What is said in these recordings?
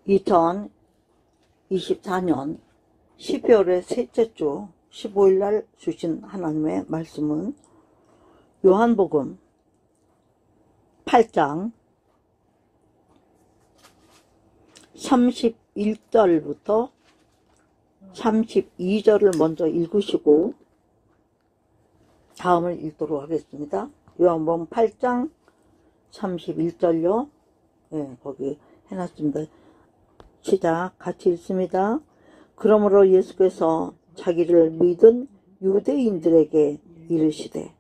2024년 12월의 셋째 주 15일 날 주신 하나님의 말씀은 요한복음 8장 31절부터 32절을 먼저 읽으시고 다음을 읽도록 하겠습니다. 요한복음 8장 31절요. 네, 거기 해놨습니다. 시작. 같이 읽습니다. 그러므로 예수께서 자기를 믿은 유대인들에게 이르시되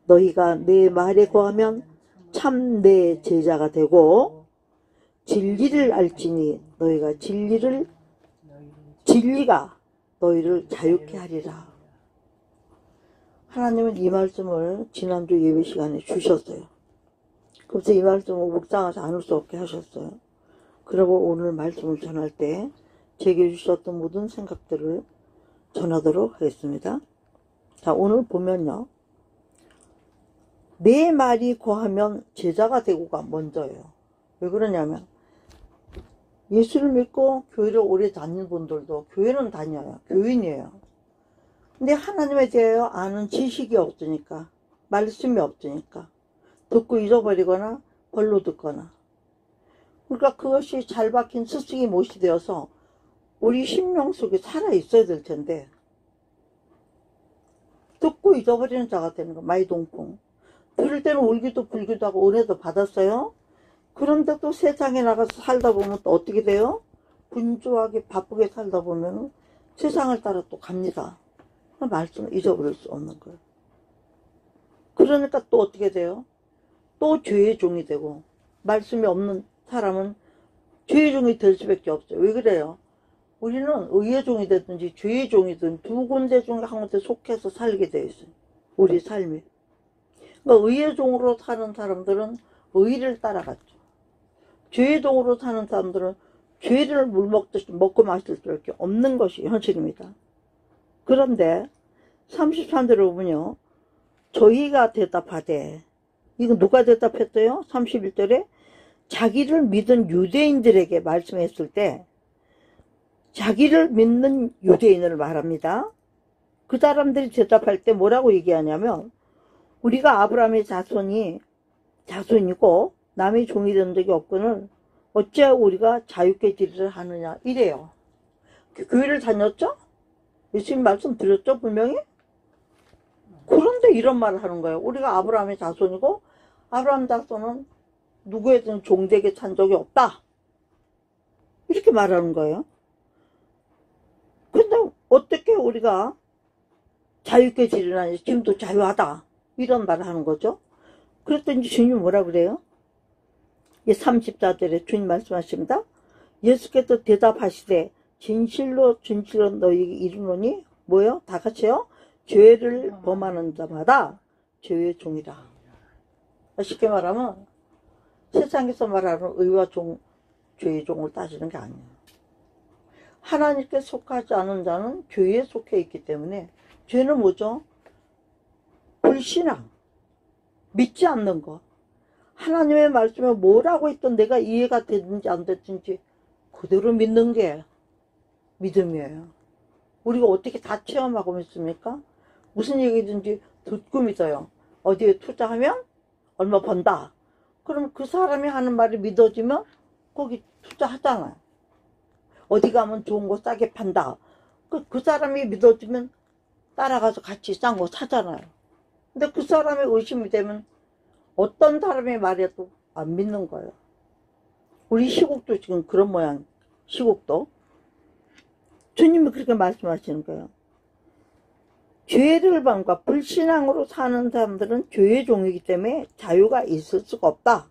너희가 내 말에 거하면 참 내 제자가 되고 진리를 알지니 너희가 진리가 너희를 자유케 하리라. 하나님은 이 말씀을 지난주 예배 시간에 주셨어요. 그래서 이 말씀을 묵상하지 않을 수 없게 하셨어요. 그리고 오늘 말씀을 전할 때 제게 주셨던 모든 생각들을 전하도록 하겠습니다. 자, 오늘 보면요. 내 말이 거하면 제자가 되고가 먼저예요. 왜 그러냐면 예수를 믿고 교회를 오래 다닌 분들도 교회는 다녀요. 교인이에요. 근데 하나님에 대하여 아는 지식이 없으니까, 말씀이 없으니까 듣고 잊어버리거나 벌로 듣거나, 그러니까 그것이 잘 박힌 스승이 못이 되어서 우리 심령 속에 살아 있어야 될 텐데 듣고 잊어버리는 자가 되는 거. 마이동풍. 들을 때는 울기도 불기도 하고 은혜도 받았어요. 그런데 또 세상에 나가서 살다 보면 또 어떻게 돼요? 분주하게 바쁘게 살다 보면 세상을 따라 또 갑니다. 말씀을 잊어버릴 수 없는 거예요. 그러니까 또 어떻게 돼요? 또 죄의 종이 되고, 말씀이 없는 사람은 죄의 종이 될 수밖에 없어요. 왜 그래요? 우리는 의의 종이 되든지 죄의 종이든 두 군데 중에 한 군데 속해서 살게 되어 있어요. 우리 삶이. 그러니까 의의 종으로 사는 사람들은 의를 따라갔죠. 죄의 종으로 사는 사람들은 죄를 물 먹듯이 먹고 마실 수밖에 없는 것이 현실입니다. 그런데 33절에 보면요. 저희가 대답하되, 이거 누가 대답했어요? 31절에 자기를 믿은 유대인들에게 말씀했을 때 자기를 믿는 유대인을 말합니다. 그 사람들이 대답할 때 뭐라고 얘기하냐면 우리가 아브라함의 자손이고 남의 종이 된 적이 없거늘 어찌하고 우리가 자유케 지리를 하느냐 이래요. 교회를 다녔죠? 예수님 말씀 드렸죠 분명히? 그런데 이런 말을 하는 거예요. 우리가 아브라함의 자손이고 아브라함 자손은 누구에든 종되게 찬 적이 없다. 이렇게 말하는 거예요. 근데 어떻게 우리가 자유케 지리라니 지금도 자유하다. 이런 말을 하는 거죠. 그랬더니 주님이 뭐라 그래요? 34절에 주님 말씀하십니다. 예수께서 대답하시되 진실로 너희에게 이르노니 뭐요? 다 같이요? 죄를 범하는 자마다 죄의 종이라. 쉽게 말하면 세상에서 말하는 의와 죄의 종을 따지는 게 아니에요. 하나님께 속하지 않은 자는 죄에 속해 있기 때문에 죄는 뭐죠? 불신앙, 믿지 않는 것. 하나님의 말씀에 뭐라고 했던 내가 이해가 되든지 안 되든지 그대로 믿는 게 믿음이에요. 우리가 어떻게 다 체험하고 믿습니까? 무슨 얘기든지 듣고 믿어요. 어디에 투자하면 얼마 번다. 그럼 그 사람이 하는 말이 믿어지면 거기 투자하잖아요. 어디 가면 좋은 거 싸게 판다. 그 사람이 믿어지면 따라가서 같이 싼 거 사잖아요. 근데 그 사람의 의심이 되면 어떤 사람의 말에도 안 믿는 거예요. 우리 시국도 지금 그런 모양. 시국도 주님이 그렇게 말씀하시는 거예요. 죄를 범과 불신앙으로 사는 사람들은 죄의 종이기 때문에 자유가 있을 수가 없다.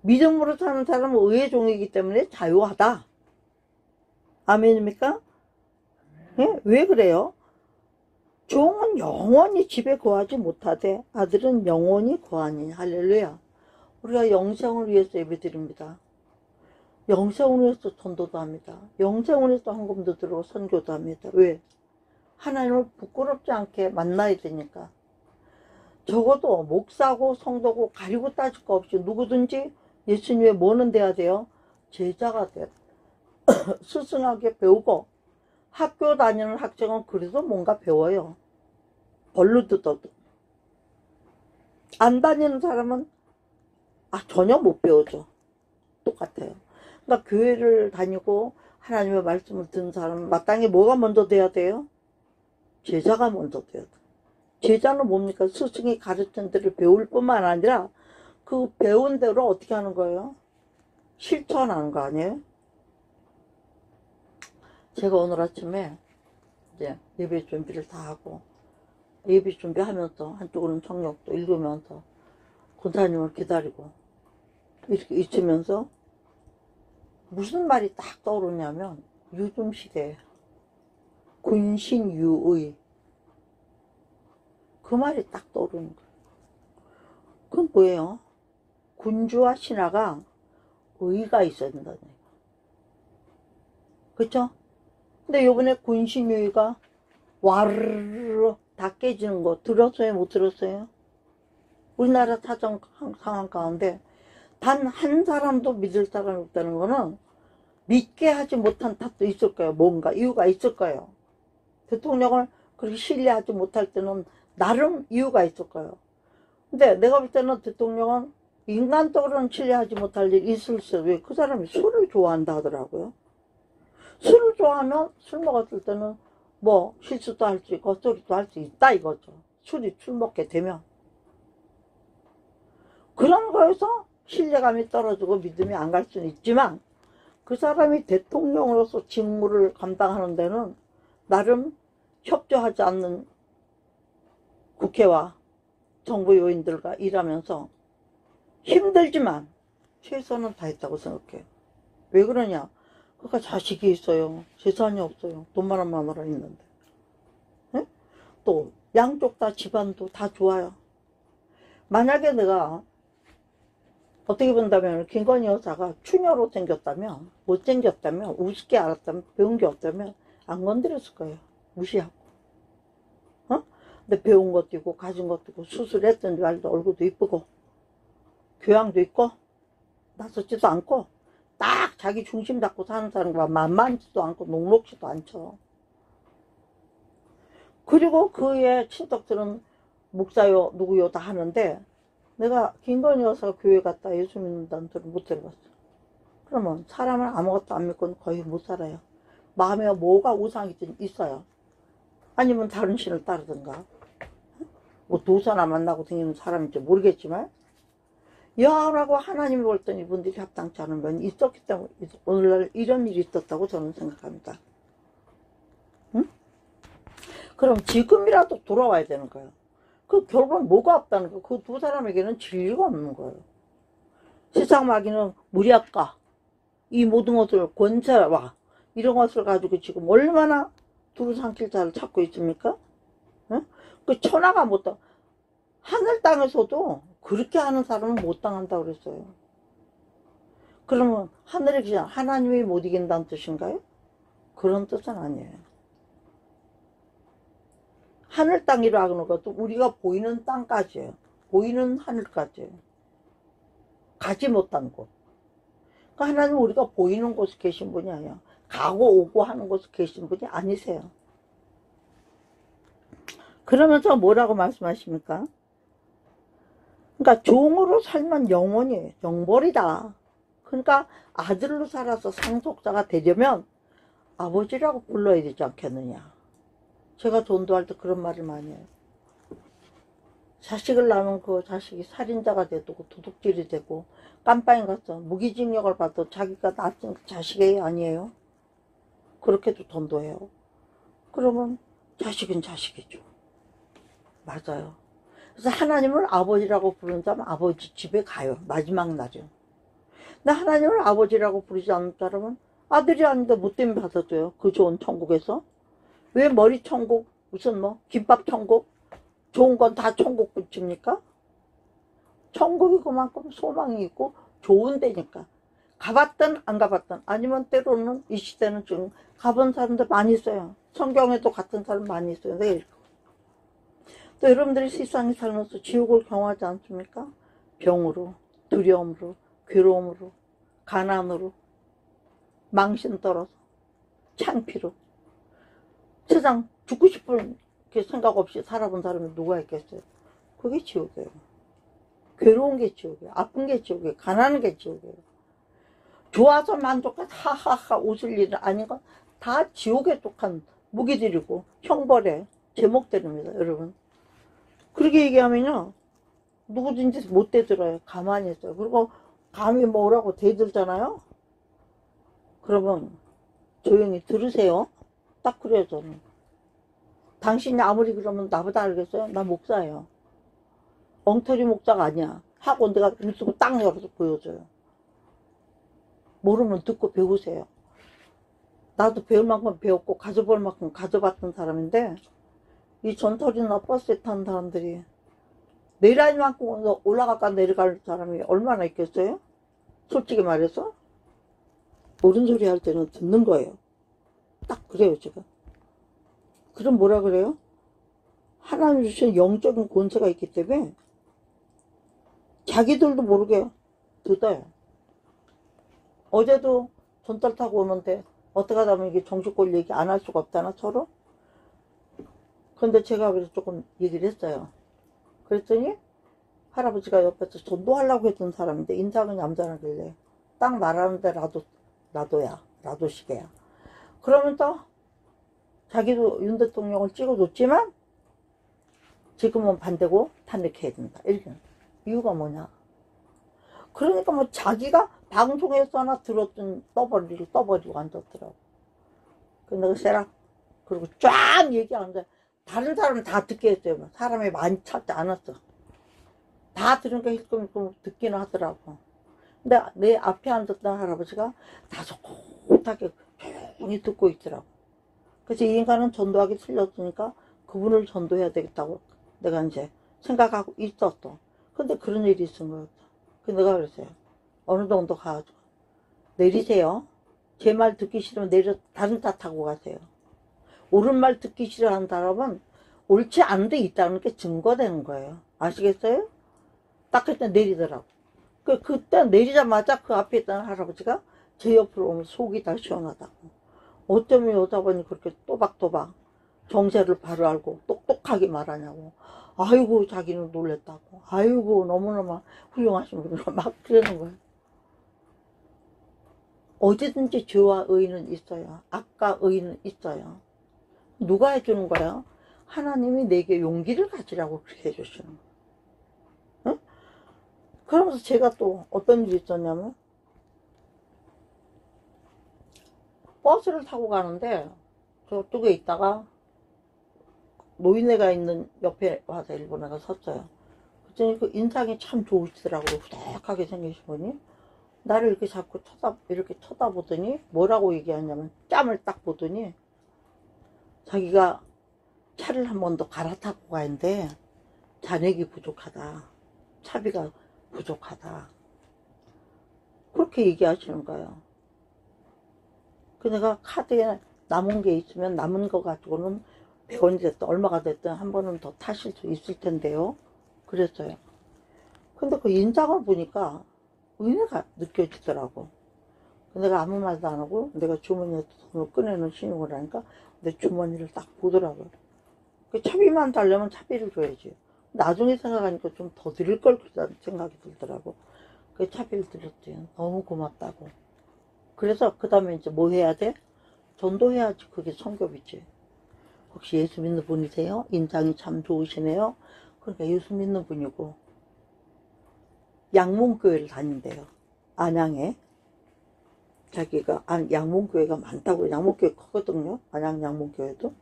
믿음으로 사는 사람은 의의 종이기 때문에 자유하다. 아멘입니까? 네? 왜 그래요? 종은 영원히 집에 거하지 못하되 아들은 영원히 거하니. 할렐루야. 우리가 영생을 위해서 예배드립니다. 영생을 위해서 전도도 합니다. 영생을 위해서 헌금도 들어오고 선교도 합니다. 왜? 하나님을 부끄럽지 않게 만나야 되니까. 적어도 목사고 성도고 가리고 따질 거 없이 누구든지 예수님의 뭐는 돼야 돼요? 제자가 돼. 스승에게 배우고, 학교 다니는 학생은 그래도 뭔가 배워요. 벌로 뜯어도. 안 다니는 사람은 전혀 못 배우죠. 똑같아요. 그러니까 교회를 다니고 하나님의 말씀을 듣는 사람은 마땅히 뭐가 먼저 돼야 돼요? 제자가 먼저 돼야 돼요. 제자는 뭡니까? 스승이 가르친 대로 배울 뿐만 아니라 그 배운 대로 어떻게 하는 거예요? 실천하는 거 아니에요? 제가 오늘 아침에 이제 예배 준비를 다 하고 예배 준비하면서 한쪽으로는 청력도 읽으면서 권사님을 기다리고 이렇게 있으면서 무슨 말이 딱 떠오르냐면 요즘 시대에 군신유의 그 말이 딱 떠오르는 거예요. 그건 뭐예요? 군주와 신하가 의가 있어야 된다는 얘기예요. 그쵸? 근데 요번에 군신유의가 와르르 다 깨지는 거 들었어요? 못 들었어요? 우리나라 사정 상황 가운데 단 한 사람도 믿을 사람이 없다는 거는 믿게 하지 못한 탓도 있을 거예요. 뭔가 이유가 있을 거예요. 대통령을 그렇게 신뢰하지 못할 때는 나름 이유가 있을 거예요. 근데 내가 볼 때는 대통령은 인간적으로는 신뢰하지 못할 일이 있을 수 있어요. 왜? 그 사람이 술을 좋아한다 하더라고요. 술을 좋아하면 술 먹었을 때는 뭐 실수도 할 수 있고 헛소리도 할 수 있다 이거죠. 술 먹게 되면. 그런 거에서 신뢰감이 떨어지고 믿음이 안 갈 수는 있지만 그 사람이 대통령으로서 직무를 감당하는 데는 나름 협조하지 않는 국회와 정부 요인들과 일하면서 힘들지만 최선은 다했다고 생각해요. 왜 그러냐? 그러니까 자식이 있어요. 재산이 없어요. 돈만 마누라 있는데. 네? 또 양쪽 다 집안도 다 좋아요. 만약에 내가 어떻게 본다면 김건희 여사가 추녀로 생겼다면 못생겼다면 우습게 알았다면 배운 게 없다면 안 건드렸을 거예요. 무시하고. 근데 배운 것도 있고 가진 것도 있고 수술했던 줄 알도 얼굴도 이쁘고 교양도 있고 나섰지도 않고 딱 자기 중심 잡고 사는 사람과 만만치도 않고 녹록지도 않죠. 그리고 그의 친척들은 목사요 누구요 다 하는데 내가 김건희 여사가 교회 갔다 예수 믿는다는 소리 못 들어봤어. 그러면 사람을 아무것도 안 믿고는 거의 못 살아요. 마음에 뭐가 우상이든 있어요. 아니면 다른 신을 따르든가 뭐 도사나 만나고 다니는 사람인지 모르겠지만 여하라고 하나님이 볼 땐 이분들이 합당치 않은 면이 있었기 때문에 오늘날 이런 일이 있었다고 저는 생각합니다. 응? 그럼 지금이라도 돌아와야 되는 거예요. 그 결국은 뭐가 없다는 거예요. 그 두 사람에게는 진리가 없는 거예요. 세상 마귀는 무리학과 이 모든 것을 권세와 이런 것을 가지고 지금 얼마나 두루 삼킬 자를 찾고 있습니까? 응? 그 천하가 못 당, 하늘 땅에서도 그렇게 하는 사람은 못 당한다고 그랬어요. 그러면 하늘에 계신 하나님이 못 이긴다는 뜻인가요? 그런 뜻은 아니에요. 하늘 땅이라고 하는 것도 우리가 보이는 땅까지예요. 보이는 하늘까지예요. 가지 못한 곳. 그러니까 하나님은 우리가 보이는 곳에 계신 분이 아니에요. 가고 오고 하는 곳에 계신 분이 아니세요. 그러면서 뭐라고 말씀하십니까? 그러니까 종으로 살면 영원히 영벌이다. 그러니까 아들로 살아서 상속자가 되려면 아버지라고 불러야 되지 않겠느냐. 제가 전도할 때 그런 말을 많이 해요. 자식을 낳으면 그 자식이 살인자가 되고 도둑질이 되고 깜빵에 가서 무기징역을 받아도 자기가 낳은 자식이 아니에요. 그렇게도 전도해요. 그러면 자식은 자식이죠. 맞아요. 그래서 하나님을 아버지라고 부르는 사람은 아버지 집에 가요. 마지막 날이요. 근데 하나님을 아버지라고 부르지 않는 사람은 아들이 아닌데 뭐 때문에 받아줘요? 그 좋은 천국에서. 왜 머리 천국, 무슨 뭐 김밥 천국, 좋은 건 다 천국 붙입니까? 천국이 그만큼 소망이 있고 좋은 데니까. 가봤든 안 가봤든 아니면 때로는 이 시대는 지금 가본 사람들 많이 있어요. 성경에도 같은 사람 많이 있어요. 네. 또 여러분들이 세상에 살면서 지옥을 경험하지 않습니까? 병으로, 두려움으로, 괴로움으로, 가난으로. 망신 떨어서 창피로 세상 죽고 싶은 생각 없이 살아본 사람이 누가 있겠어요? 그게 지옥이에요. 괴로운 게 지옥이에요. 아픈 게 지옥이에요. 가난한 게 지옥이에요. 좋아서 만족해서 하하하 웃을 일은 아닌 건 다 지옥에 속한 무기들이고 형벌의 제목들입니다. 여러분. 그렇게 얘기하면요 누구든지 못 대들어요. 가만히 있어요. 그리고 감히 뭐라고 대들잖아요. 그러면 조용히 들으세요. 딱 그래요. 저는 당신이 아무리 그러면 나보다 알겠어요? 나 목사예요. 엉터리 목사가 아니야 하고 내가 유튜브 딱 열어서 보여줘요. 모르면 듣고 배우세요. 나도 배울 만큼 배웠고 가져볼 만큼 가져봤던 사람인데 이 전철이나 버스에 탄 사람들이 내려갈 만큼 올라갈까 내려갈 사람이 얼마나 있겠어요? 솔직히 말해서 옳은 소리 할 때는 듣는 거예요. 딱 그래요 지금. 그럼 뭐라 그래요? 하나님 주신 영적인 권세가 있기 때문에 자기들도 모르게 듣어요. 어제도 전철 타고 오는데 어떻게 하다 보면 이게 정식골 얘기 안 할 수가 없다나 서로. 근데 제가 그래서 조금 얘기를 했어요. 그랬더니 할아버지가 옆에서 전도하려고 했던 사람인데 인상은 얌전하길래 딱 말하는데 나도야 시계야. 그러면서 자기도 윤 대통령을 찍어줬지만 지금은 반대고 탄핵해야 된다. 이렇게. 이유가 뭐냐. 그러니까 뭐 자기가 방송에서나 들었던 떠버리고 앉았더라고. 그래서 내가 세라 그리고 쫙 얘기하는데 다른 사람은 다 듣게 했어요. 사람이 많이 찾지 않았어. 다 들으니까 힐끔힐끔 듣기는 하더라고. 근데 내 앞에 앉았던 할아버지가 다소곳하게 조용히 듣고 있더라고. 그래서 이 인간은 전도하기 틀렸으니까 그분을 전도해야 되겠다고 내가 이제 생각하고 있었어. 근데 그런 일이 있은 거였어. 그래서 내가 그랬어요. 어느 정도 가가지고 내리세요. 제 말 듣기 싫으면 다른 차 타고 가세요. 옳은 말 듣기 싫어하는 사람은 옳지 않은 데 있다는 게 증거되는 거예요. 아시겠어요? 딱 그때 내리더라고. 그때 내리자마자 그 앞에 있던 할아버지가 제 옆으로 오면 속이 다 시원하다고. 어쩌면 여자분이 그렇게 또박또박 정세를 바로 알고 똑똑하게 말하냐고. 아이고 자기는 놀랬다고. 아이고 너무너무 훌륭하신 분이라고 막 그러는 거예요. 어디든지 죄와 의는 있어요. 악과 의는 있어요. 누가 해주는 거예요? 하나님이 내게 용기를 가지라고 그렇게 해주시는 거예요. 응? 그러면서 제가 또 어떤 일이 있었냐면 버스를 타고 가는데 저쪽에 있다가 노인네가 있는 옆에 와서 일본애가 섰어요. 그랬더니 그 인상이 참 좋으시더라고요. 후덕하게 생기신 분이 나를 이렇게 자꾸 이렇게 쳐다보더니 뭐라고 얘기하냐면 짬을 딱 보더니 자기가 차를 한 번 더 갈아타고 가는데 잔액이 부족하다. 차비가 부족하다. 그렇게 얘기하시는 거예요. 그 내가 카드에 남은 게 있으면 남은 거 가지고는 100원이 됐든 얼마가 됐든 한 번은 더 타실 수 있을 텐데요. 그랬어요. 근데 그 인상을 보니까 은혜가 느껴지더라고. 내가 아무 말도 안 하고 내가 주머니에서 돈을 꺼내는 신용을 하니까 내 주머니를 딱 보더라고요. 그 차비만 달려면 차비를 줘야지. 나중에 생각하니까 좀 더 드릴 걸 생각이 들더라고. 그 차비를 드렸지. 너무 고맙다고. 그래서 그 다음에 이제 뭐 해야 돼? 전도해야지. 그게 성교비지. 혹시 예수 믿는 분이세요? 인상이 참 좋으시네요. 그러니까 예수 믿는 분이고 양문교회를 다닌대요. 안양에. 자기가 양문교회가 많다고. 양문교회 크거든요. 안양 양문교회도.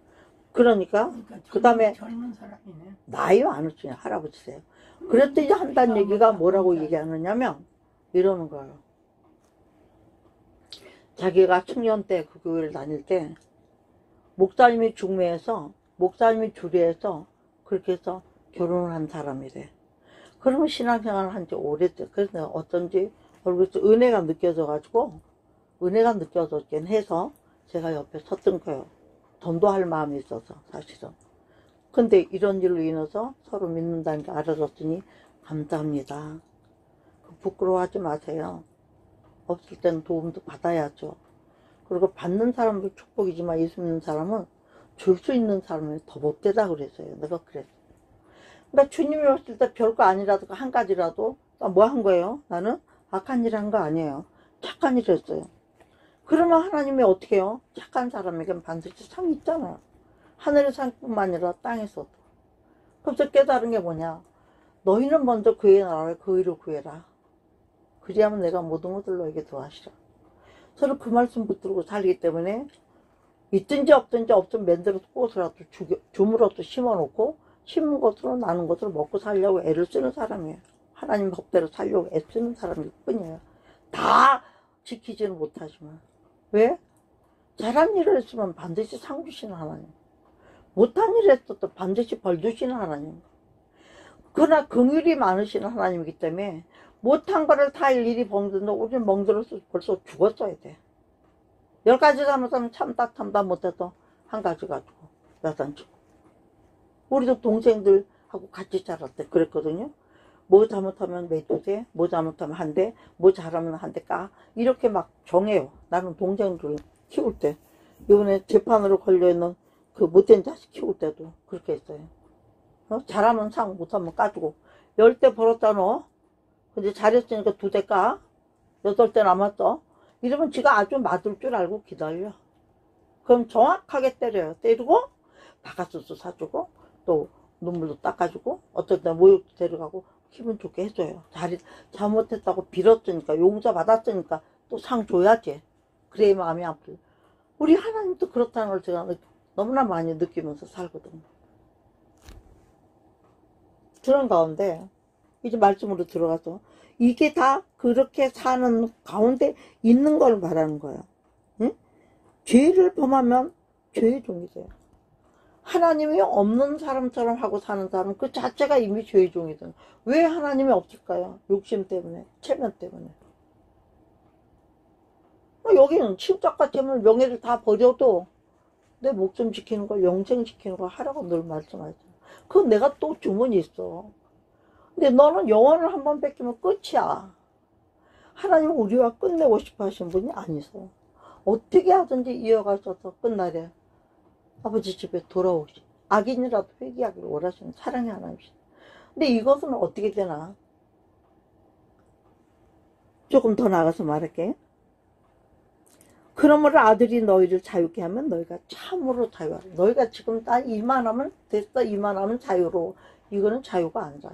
그러니까 그 다음에 젊은 사람이네. 나이요 안 어쩌냐 할아버지세요. 그랬더니 한다는 얘기가 뭐라고 얘기하느냐면 이러는 거예요. 자기가 청년 때 그 교회를 다닐 때 목사님이 중매해서 목사님이 주례해서 그렇게 해서 결혼을 한 사람이래. 그러면 신앙생활을 한 지 오래됐어. 그래서 내가 어쩐지 얼굴에서 은혜가 느껴져 가지고 은혜가 느껴졌긴 해서 제가 옆에 섰던 거예요. 전도할 마음이 있어서 사실은. 근데 이런 일로 인해서 서로 믿는다는 게 알아졌으니 감사합니다. 부끄러워하지 마세요. 없을 때는 도움도 받아야죠. 그리고 받는 사람도 축복이지만 예수 믿는 사람은 줄 수 있는 사람이 더 못되다 그랬어요. 내가 그랬어. 그러니까 주님이 왔을 때 별거 아니라도 한 가지라도 뭐 한 거예요? 나는 악한 일 한 거 아니에요. 착한 일 했어요. 그러면 하나님이 어떻게 해요? 착한 사람에겐 반드시 상이 있잖아요. 하늘의 상뿐만 아니라 땅에서도. 그래서 깨달은 게 뭐냐? 너희는 먼저 그의 나라를 그 의를 구해라. 그리하면 내가 모든 것을 너에게 더하시라. 저는 그 말씀 붙들고 살기 때문에 있든지 없든지 없으면 만들어서 꽃이라도 주물어서 심어놓고 심은 것으로 나는 것으로 먹고 살려고 애를 쓰는 사람이에요. 하나님 법대로 살려고 애쓰는 사람일 뿐이에요. 다 지키지는 못하지만. 왜? 잘한 일을 했으면 반드시 상 주시는 하나님. 못한 일을 했어도 반드시 벌 주시는 하나님. 그러나 긍휼이 많으시는 하나님이기 때문에 못한 거를 다 일일이 봉든다. 우리는 멍들어서 벌써 죽었어야 돼. 10가지 잘못하면 참다 못해서 한 가지 가지고 야단치고. 우리도 동생들하고 같이 자랐대. 그랬거든요. 뭐 잘못하면 매도 돼, 뭐 잘못하면 한 대, 뭐 잘하면 한 대 까. 이렇게 막 정해요. 나는 동생들 키울 때. 이번에 재판으로 걸려있는 그 못된 자식 키울 때도 그렇게 했어요. 잘하면 상, 못하면 까주고. 10대 벌었다 너. 근데 잘했으니까 2대 까. 8대 남았어. 이러면 지가 아주 맞을 줄 알고 기다려. 그럼 정확하게 때려요. 때리고 바가스도 사주고 또 눈물도 닦아주고 어떨 때 모욕도 데려가고 기분 좋게 해줘요. 잘못했다고 빌었으니까 용서받았으니까 또 상 줘야지. 그래야 마음이 아프죠. 우리 하나님도 그렇다는 걸 제가 너무나 많이 느끼면서 살거든요. 그런 가운데 이제 말씀으로 들어가서 이게 다 그렇게 사는 가운데 있는 걸 말하는 거예요. 응? 죄를 범하면 죄의 종이 돼요. 하나님이 없는 사람처럼 하고 사는 사람은 그 자체가 이미 죄의 종이 돼요. 왜 하나님이 없을까요? 욕심 때문에, 체면 때문에. 여기는 친척과 재물, 명예를 다 버려도 내 목숨 지키는 거, 영생 지키는 거 하라고 늘 말씀하죠. 그건 내가 또 주문이 있어. 근데 너는 영혼을 한번 뺏기면 끝이야. 하나님은 우리와 끝내고 싶어 하신 분이 아니세요. 어떻게 하든지 이어가셔서 끝나래. 아버지 집에 돌아오시. 악인이라도 회개하기를 원하시는 사랑의 하나님이시다. 근데 이것은 어떻게 되나? 조금 더 나가서 말할게. 그러므로 아들이 너희를 자유케 하면 너희가 참으로 자유하라. 너희가 지금 딱 이만하면 됐어. 이만하면 자유로워. 이거는 자유가 아니라.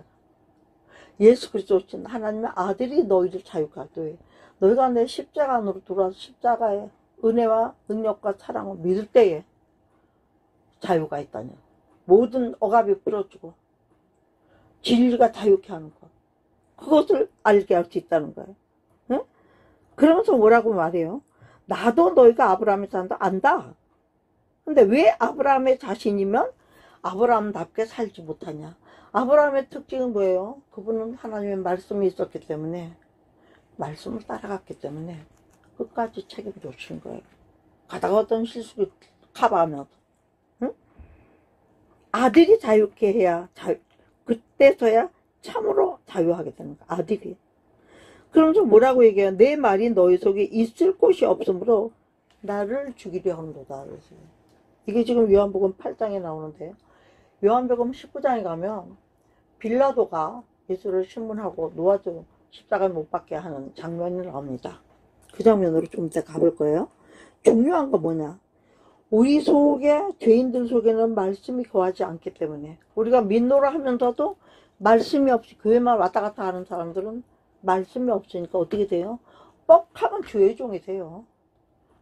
예수 그리스도신 하나님의 아들이 너희를 자유케 하되 너희가 내 십자가 안으로 들어와서 십자가의 은혜와 능력과 사랑을 믿을 때에 자유가 있다니. 모든 억압이 풀어주고 진리가 자유케 하는 것. 그것을 알게 할 수 있다는 거예요. 응? 그러면서 뭐라고 말해요? 나도 너희가 아브라함의 자인다 안다. 근데 왜 아브라함의 자신이면 아브라함답게 살지 못하냐? 아브라함의 특징은 뭐예요? 그분은 하나님의 말씀이 있었기 때문에 말씀을 따라갔기 때문에 끝까지 책임져 주신 거예요. 가다가 어떤 실수를 커버하면서. 응? 아들이 자유케 해야 그때서야 참으로 자유하게 되는 거야. 아들이. 그러면서 뭐라고 얘기해요? 내 말이 너희 속에 있을 곳이 없으므로 나를 죽이려 하는도다. 그랬어요. 이게 지금 요한복음 8장에 나오는데요. 요한복음 19장에 가면 빌라도가 예수를 신문하고 놓아줘 십자가에 못 박게 하는 장면이 나옵니다. 그 장면으로 좀 이따 가볼 거예요. 중요한 건 뭐냐? 우리 속에, 죄인들 속에는 말씀이 거하지 않기 때문에 우리가 믿노라 하면서도 말씀이 없이 교회만 왔다 갔다 하는 사람들은 말씀이 없으니까 어떻게 돼요? 뻑하면 죄의 종이 돼요.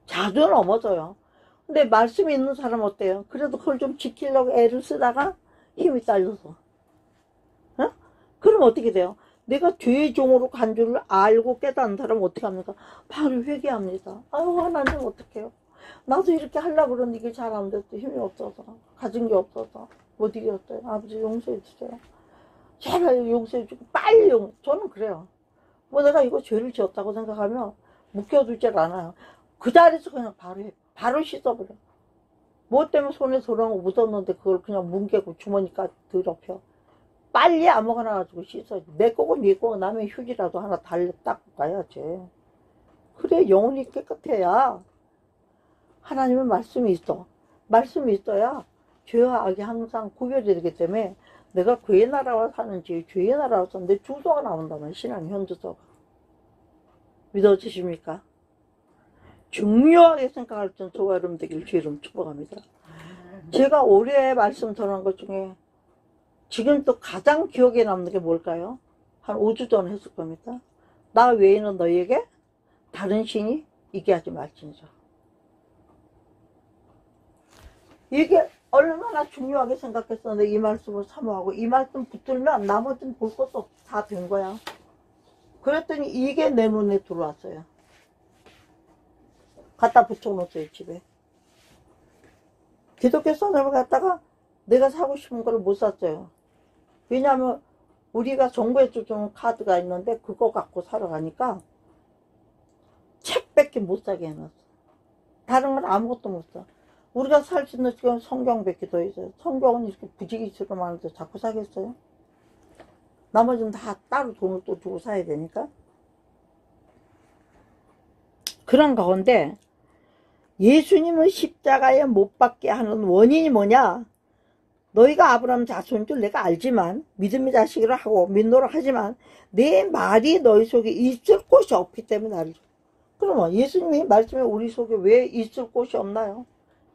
자주 넘어져요. 근데 말씀이 있는 사람 어때요? 그래도 그걸 좀 지키려고 애를 쓰다가 힘이 딸려서. 어? 그럼 어떻게 돼요? 내가 죄의 종으로 간 줄을 알고 깨닫는 사람은 어떻게 합니까? 바로 회개합니다. 아유, 하나님 어떡해요? 나도 이렇게 하려고 그러는데 이게 잘 안 됐어. 힘이 없어서. 가진 게 없어서. 못 이겼어요. 아버지 용서해 주세요. 제발 용서해 주고 빨리 저는 그래요. 뭐 내가 이거 죄를 지었다고 생각하면 묵혀두질 않아요. 그 자리에서 그냥 바로 씻어버려. 뭐 때문에 손에 들어온 거 묻었는데 그걸 그냥 뭉개고 주머니까지 더럽혀. 빨리 아무거나 가지고 씻어야지. 내 거고 네 거고 남의 휴지라도 하나 달려 닦고 가야지. 그래 영혼이 깨끗해야 하나님은 말씀이 있어. 말씀이 있어야 죄와 악이 항상 구별이 되기 때문에 내가 그의 나라와 사는지 죄의 나라와 사는데 주소가 나온다면 신앙 현주소가. 믿어지십니까? 중요하게 생각할 땐 저와 여러분 되길 주 이름 축복합니다. 제가 올해 말씀 전한 것 중에 지금 또 가장 기억에 남는 게 뭘까요? 한 5주 전에 했을 겁니다. 나 외에는 너희에게 다른 신이 있게 하지 말지니라. 이게 얼마나 중요하게 생각했었는데 이 말씀을 사모하고 이 말씀 붙들면 나머지는 볼 것도 없어. 다 된 거야. 그랬더니 이게 내 눈에 들어왔어요. 갖다 붙여놓았어요, 집에. 기독교 선을 갖다가 내가 사고 싶은 걸 못 샀어요. 왜냐하면 우리가 정부에서 주는 카드가 있는데 그거 갖고 사러 가니까 책밖에 못 사게 해놨어. 다른 건 아무것도 못 사. 우리가 살 수 있는 지금 성경밖에 더 있어요. 성경은 이렇게 부지기수로 많은데 자꾸 사겠어요? 나머지는 다 따로 돈을 또 주고 사야 되니까. 그런 가운데 예수님을 십자가에 못 박게 하는 원인이 뭐냐? 너희가 아브라함 자손인 줄 내가 알지만 믿음의 자식이라 하고 믿노라 하지만 내 말이 너희 속에 있을 곳이 없기 때문에 나를. 그러면 예수님이 말씀에 우리 속에 왜 있을 곳이 없나요?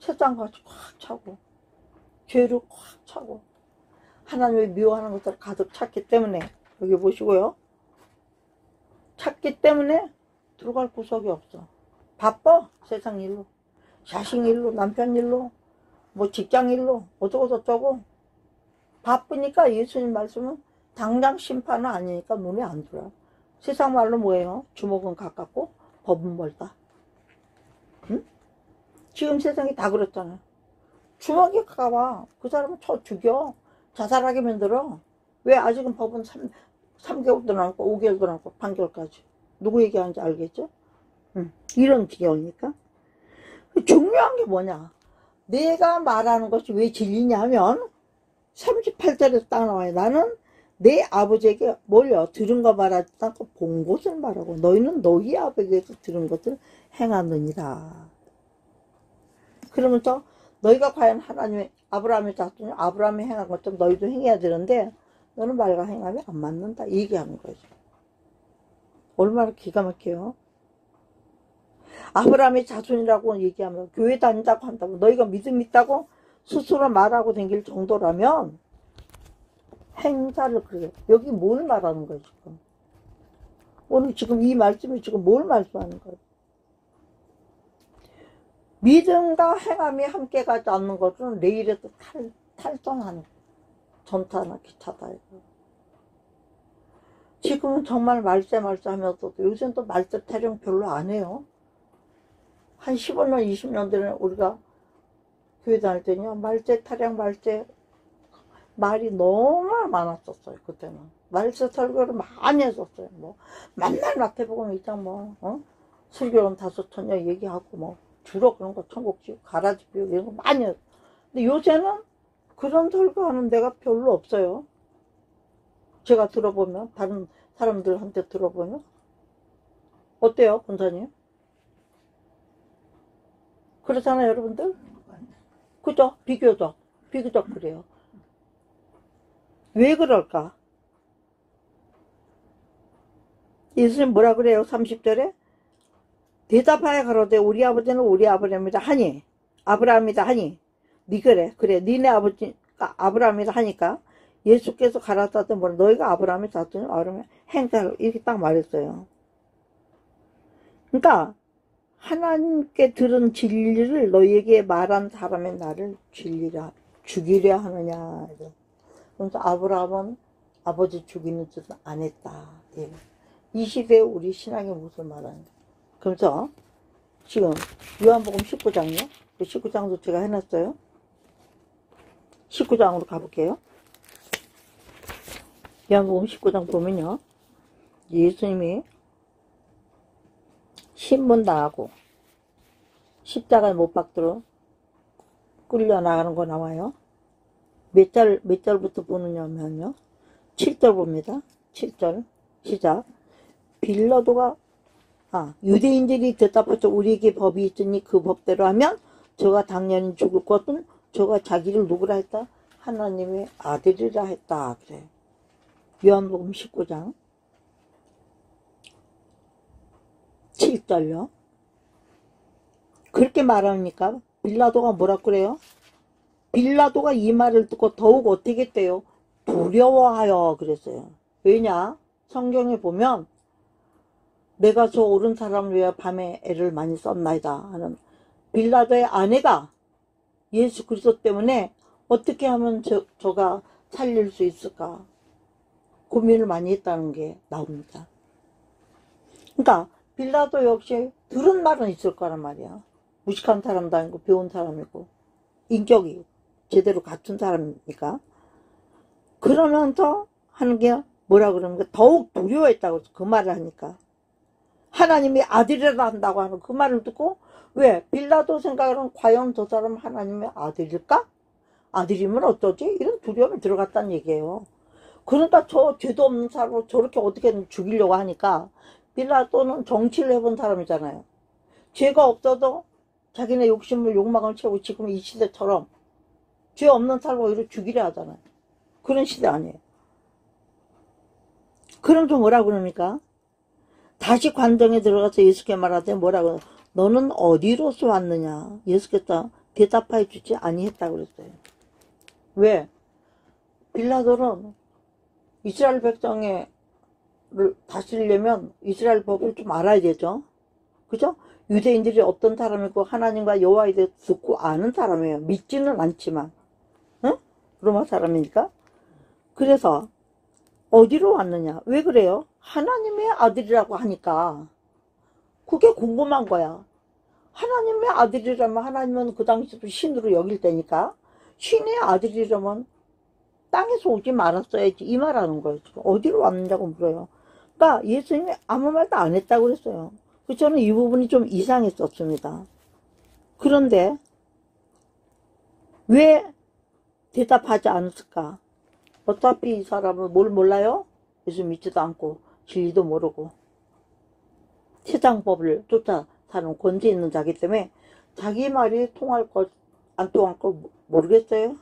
세상같이 꽉 차고 죄로 꽉 차고 하나님의 미워하는 것들 가득 찼기 때문에 여기 보시고요. 찼기 때문에 들어갈 구석이 없어. 바빠. 세상 일로, 자식 일로, 남편 일로, 뭐 직장 일로 어쩌고 저쩌고 바쁘니까 예수님 말씀은 당장 심판은 아니니까 눈에 안 들어요. 세상 말로 뭐예요? 주먹은 가깝고 법은 멀다. 응? 지금 세상이 다 그렇잖아요. 주먹이 가까워. 그 사람은 쳐 죽여. 자살하게 만들어. 왜 아직은 법은 3개월도 남고 5개월도 남고 판결까지. 누구 얘기하는지 알겠죠? 이런 지경이니까. 중요한 게 뭐냐? 내가 말하는 것이 왜 진리냐 하면 38절에서 딱 나와요. 나는 내 아버지에게 뭘요? 들은 거 말하지 않고 본 것을 말하고 너희는 너희 아버지에게서 들은 것을 행하느니라. 그러면서 너희가 과연 하나님의 아브라함의 자손이 아브라함이 행한 것처럼 너희도 행해야 되는데 너는 말과 행함이 안 맞는다. 이 얘기하는 거죠. 얼마나 기가 막혀요. 아브라함의 자손이라고 얘기하면 교회 다닌다고 한다고 너희가 믿음 있다고 스스로 말하고 다닐 정도라면 행사를 그래요. 여기 뭘 말하는 거예요 지금. 오늘 지금 이 말씀이 지금 뭘 말씀하는 거예요. 믿음과 행함이 함께 가지 않는 것은 내일에도 탈선하는 전타나 기차다. 지금은 정말 말세 하면서도 요새는 또 말세 타령 별로 안 해요. 한 15년 20년 전에 우리가 교회 다닐 때는요 말세 타령 말이 너무 많았었어요. 그때는 말세 설교를 많이 했었어요. 뭐 맨날 마태복음 2장 설교는 5천여 얘기하고 뭐 주로 그런 거 천국집 가라지 비우 이런 거 많이 했어요. 근데 요새는 그런 설교하는 데가 별로 없어요. 제가 들어보면 다른 사람들한테 들어보면 어때요 권사님? 그렇잖아요 여러분들? 그죠? 비교적 그래요. 왜 그럴까? 예수님 뭐라 그래요? 30절에 대답하여 가로되 우리 아버지는 우리 아버지입니다 하니 아브라함이다 하니 니 그래 니네 아버지가 아브라함이다 하니까 예수께서 가라사대 뭐라 너희가 아브라함의 자손이 아브라함의 행사를 이렇게 딱 말했어요. 그러니까 하나님께 들은 진리를 너희에게 말한 사람의 나를 죽이려 하느냐. 그래서 아브라함은 아버지 죽이는 짓은 안 했다. 예. 이 시대에 우리 신앙의 모습을 말하는 거예요. 그래서 지금 요한복음 19장이요. 19장도 제가 해놨어요. 19장으로 가볼게요. 요한복음 19장 보면요. 예수님이 신문당하고 십자가에 못 박도록 끌려 나가는 거 나와요. 몇 절부터 보느냐면요. 7절 봅니다. 7절 시작. 빌라도가 유대인들이 대답하죠. 우리에게 법이 있으니 그 법대로 하면 저가 당연히 죽을 것은 저가 자기를 누구라 했다? 하나님의 아들이라 했다. 그래. 요한복음 19장 7절요. 그렇게 말하니까 빌라도가 뭐라 그래요? 빌라도가 이 말을 듣고 더욱 어떻게 했대요? 두려워하여 그랬어요. 왜냐? 성경에 보면 내가 저 옳은 사람을 위하여 밤에 애를 많이 썼나이다 하는 빌라도의 아내가 예수 그리스도 때문에 어떻게 하면 저가 살릴 수 있을까 고민을 많이 했다는 게 나옵니다. 그러니까 빌라도 역시 들은 말은 있을 거란 말이야. 무식한 사람도 아니고 배운 사람이고 인격이 제대로 갖춘 사람이니까. 그러면서 하는 게 뭐라 그러는가 더욱 두려워했다고 그 말을 하니까. 하나님이 아들이라 한다고 하는 그 말을 듣고 왜? 빌라도 생각으로는 과연 저 사람 하나님의 아들일까? 아들이면 어쩌지? 이런 두려움이 들어갔다는 얘기예요. 그러니까 저 죄도 없는 사람을 저렇게 어떻게든 죽이려고 하니까 빌라도는 정치를 해본 사람이잖아요. 죄가 없어도 자기네 욕망을 채우고 지금 이 시대처럼 죄 없는 사람을 오히려 죽이려 하잖아요. 그런 시대 아니에요. 그럼 좀 뭐라 그럽니까? 다시 관정에 들어가서 예수께 말하되 뭐라고 너는 어디로서 왔느냐? 예수께서 대답해 주지 아니했다고 그랬어요. 왜? 빌라도는 이스라엘 백성을 다스리려면 이스라엘 법을 좀 알아야 되죠. 그죠? 유대인들이 어떤 사람이고 하나님과 여호와에 대해 듣고 아는 사람이에요. 믿지는 않지만. 응? 로마 사람이니까. 그래서 어디로 왔느냐? 왜 그래요? 하나님의 아들이라고 하니까 그게 궁금한 거야. 하나님의 아들이라면 하나님은 그 당시도 신으로 여길 때니까 신의 아들이라면 땅에서 오지 말았어야지 이 말하는 거예요. 지금 어디로 왔느냐고 물어요. 그러니까 예수님이 아무 말도 안 했다고 그랬어요. 저는 이 부분이 좀 이상했었습니다. 그런데 왜 대답하지 않았을까? 어차피 이 사람은 뭘 몰라요? 예수 믿지도 않고 진리도 모르고 세상 법을 쫓아 사는 권세 있는 자기 때문에 자기 말이 통할 것 안 통할 거 모르겠어요.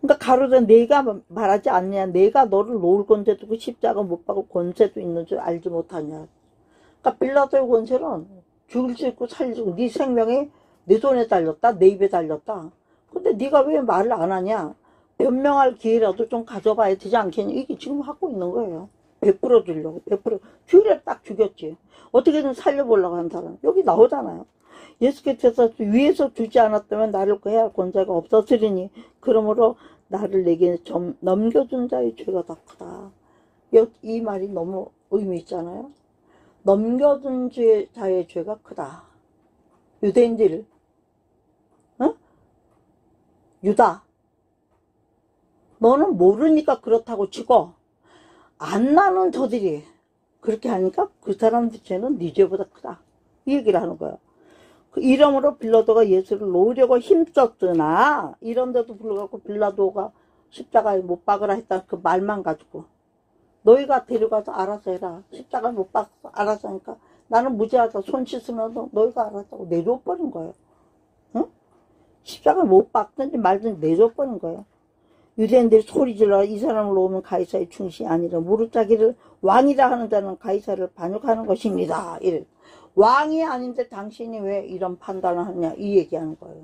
그러니까 가로되 내가 말하지 않냐? 내가 너를 놓을 권세도 그 십자가 못 박을 권세도 있는 줄 알지 못하냐? 그러니까 빌라도의 권세는 죽일 수 있고 살릴 수 있고 네 생명이 내 손에 달렸다, 내 입에 달렸다. 근데 네가 왜 말을 안 하냐? 변명할 기회라도 좀 가져봐야 되지 않겠냐? 이게 지금 하고 있는 거예요. 베풀어 주려고. 주일에 딱 죽였지. 어떻게든 살려보려고 한 사람. 여기 나오잖아요. 예수께서 위에서 주지 않았다면 나를 해야 할 권세가 없었으리니 그러므로 나를 내게 넘겨준 자의 죄가 더 크다. 이 말이 너무 의미 있잖아요. 넘겨준 자의 죄가 크다. 유대인들, 응? 유다, 너는 모르니까 그렇다고 치고 안 나는 저들이 그렇게 하니까 그 사람들 죄는 네 죄보다 크다. 이 얘기를 하는 거예요. 그 이러므로 빌라도가 예수를 놓으려고 힘썼으나 이런데도 불구하고 빌라도가 십자가에 못 박으라 했다는 그 말만 가지고 너희가 데려가서 알아서 해라. 십자가에 못 박아서 알아서 하니까 나는 무죄하다. 손 씻으면 너희가 알아서 내줘버린 거예요. 응? 십자가에 못 박든지 말든지 내줘버린 거예요. 유대인들이 소리질러 이 사람을 놓으면 가이사의 충신이 아니라 무릇 자기를 왕이라 하는 자는 가이사를 반역하는 것입니다. 이래. 왕이 아닌데 당신이 왜 이런 판단을 하느냐 이 얘기하는 거예요.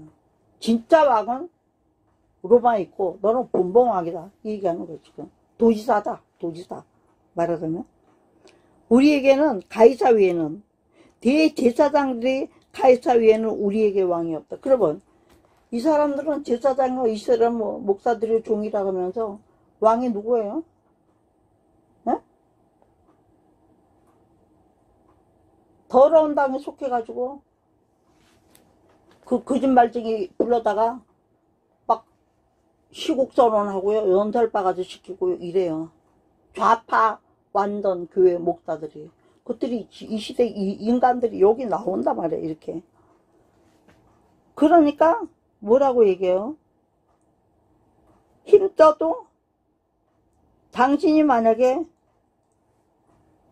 진짜 왕은 로마에 있고 너는 분봉왕이다 이 얘기하는 거예요. 지금 도지사다. 도지사 말하자면 우리에게는 가이사 위에는 대제사장들이 가이사 위에는 우리에게 왕이 없다. 그러면 이 사람들은 제사장과 이스라엘 목사들의 종이라고 하면서 왕이 누구예요? 네? 더러운 당에 속해가지고 그 거짓말쟁이 불러다가 막 시국선언하고요. 연설바가지 시키고 이래요. 좌파 완전 교회 목사들이. 그들이 이 시대 인간들이 여기 나온단 말이에요. 이렇게. 그러니까 뭐라고 얘기해요? 힘써도 당신이 만약에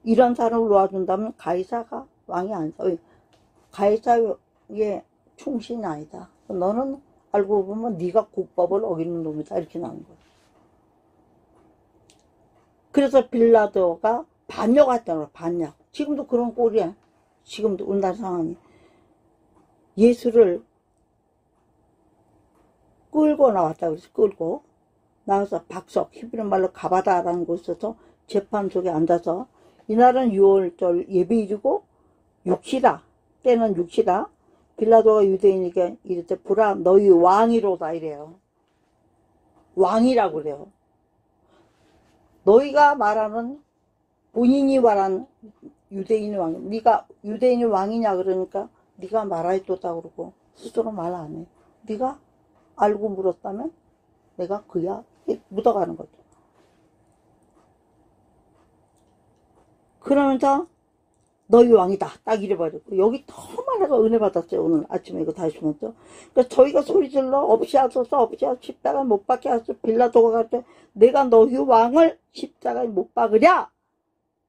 이런 사람을 놓아준다면 가이사가 왕이 아니다. 가이사의 충신이 아니다. 너는 알고 보면 네가 국법을 어기는 놈이다. 이렇게 나온 거야. 그래서 빌라도가 반역했잖아. 반역. 지금도 그런 꼴이야. 지금도 우리나라 상황이. 예수를 끌고 나왔다 그래서 끌고 나와서 박석, 히브리 말로 가바다라는 곳에서 재판 속에 앉아서 이날은 6월절 예배일이고 육시라, 때는 육시라. 빌라도가 유대인에게 이르되 보라 너희 왕이로다 이래요. 왕이라고 그래요. 너희가 말하는 본인이 말한 유대인의 왕, 네가 유대인의 왕이냐 그러니까 네가 말하였도다 그러고 스스로 말 안 해. 네가 알고 물었다면 내가 그야 묻어가는 거죠. 그러면서 너희 왕이다 딱 이래버리고 여기 너무 내가 은혜 받았어요. 오늘 아침에 이거 다시 보면서. 그러니까 저희가 소리질러 없이 하소서 없이 하소서 십자가에 못 박게 하소서. 빌라도가 갈때 내가 너희 왕을 십자가에 못 박으랴.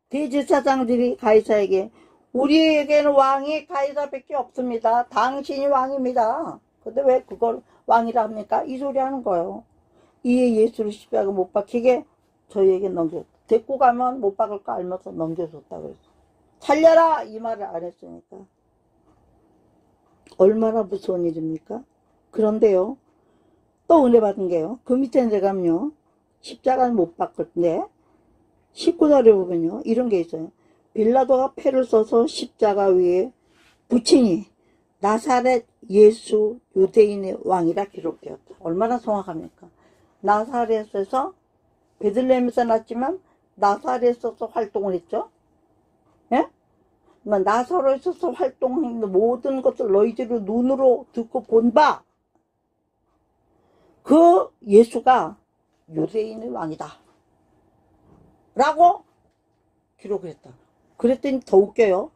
대제사장들이 가이사에게 우리에게는 왕이 가이사밖에 없습니다. 당신이 왕입니다. 근데 왜 그걸 왕이라 합니까? 이 소리 하는 거예요. 이에 예수를 십자가에 못 박히게 저희에게 넘겨 데리고 가면 못 박을 거 알면서 넘겨줬다 그랬어. 살려라 이 말을 안 했으니까. 얼마나 무서운 일입니까? 그런데요 또 은혜 받은 게요 그 밑에 내가요 십자가를 못 박을 때 19절에 보면요 이런 게 있어요. 빌라도가 패를 써서 십자가 위에 붙이니 나사렛 예수 유대인의 왕이라 기록되었다. 얼마나 정확합니까? 나사렛에서 베들레헴에서 났지만 나사렛에서 활동을 했죠. 예? 나사렛에서 활동한 모든 것을 너희들이 눈으로 듣고 본 바 그 예수가 유대인의 왕이다 라고 기록을 했다. 그랬더니 더 웃겨요.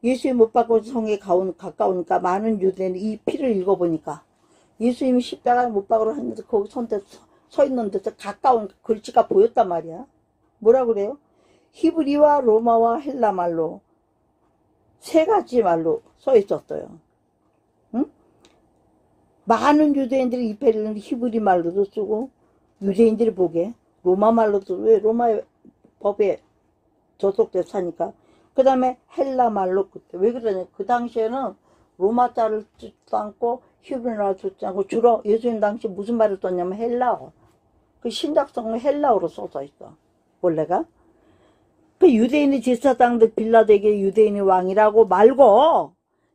예수님 못 박고 성에 가까우니까 많은 유대인이 이 피를 읽어보니까 예수님이 십자가에 못 박으러 했는데 거기 서 있는 데서 가까운 글씨가 보였단 말이야. 뭐라 그래요? 히브리와 로마와 헬라 말로 세 가지 말로 써 있었어요. 응? 많은 유대인들이 이 패를 히브리 말로도 쓰고 유대인들이 보기에 로마 말로도 왜 로마의 법에 저속돼 사니까 그 다음에 헬라 말로 그때 왜 그러냐 그 당시에는 로마자를 쓰지도 않고 히브리어를 쓰지 않고 주로 예수님 당시 무슨 말을 썼냐면 헬라어. 그 신작성은 헬라어로 써져 있어 원래가. 그 유대인의 제사장들 빌라도에게 유대인의 왕이라고 말고